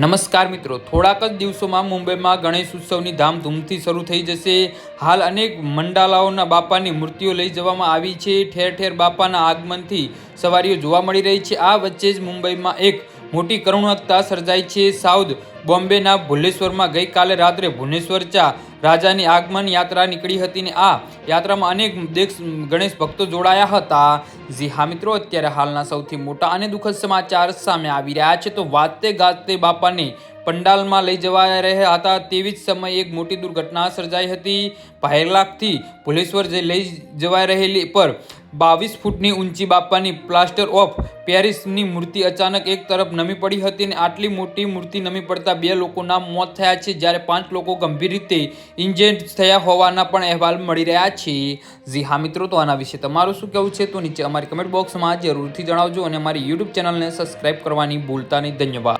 નમસ્કાર મિત્રો, થોડાક જ દિવસોમાં મુંબઈમાં ગણેશ ઉત્સવની ધામધૂમથી શરૂ થઈ જશે। હાલ અનેક મંડાલાઓના બાપાની મૂર્તિઓ લઈ જવામાં આવી છે। ઠેર ઠેર બાપાના આગમનથી સવારીઓ જોવા મળી રહી છે। આ વચ્ચે જ મુંબઈમાં એક મોટી કરુણતા સર્જાઈ છે। સાઉથ બોમ્બેના ભુવનેશ્વરમાં ગઈકાલે રાત્રે ભુવનેશ્વર ચા રાજાની આગમન યાત્રા નીકળી હતી ને આ યાત્રામાં અનેક ગણેશ ભક્તો જોડાયા હતા। જી હા મિત્રો, અત્યારે હાલના સૌથી મોટા અને દુઃખદ સમાચાર સામે આવી રહ્યા છે। તો વાતે ગાતે બાપાને પંડાલમાં લઈ જવા રહ્યા હતા તેવી જ સમયે એક મોટી દુર્ઘટના સર્જાઈ હતી। ભાયલાથી ભુવનેશ્વર લઈ જવા રહેલી પર 22 ફૂટની ઊંચી બાપાની પ્લાસ્ટર ઓફ પેરિસની મૂર્તિ અચાનક એક તરફ નમી પડી હતી અને આટલી મોટી મૂર્તિ નમી પડતા 2 લોકોના મોત થયા છે, જ્યારે 5 લોકો ગંભીર રીતે ઇન્જર્ડ થયા હોવાના પણ અહેવાલ મળી રહ્યા છે। જી હા મિત્રો, તો આના વિશે તમારું શું કહેવું છે તો નીચે અમારી કમેન્ટ બોક્સમાં જરૂરથી જણાવજો અને અમારી યુટ્યુબ ચેનલને સબસ્ક્રાઇબ કરવાની ભૂલતા નહીં। ધન્યવાદ।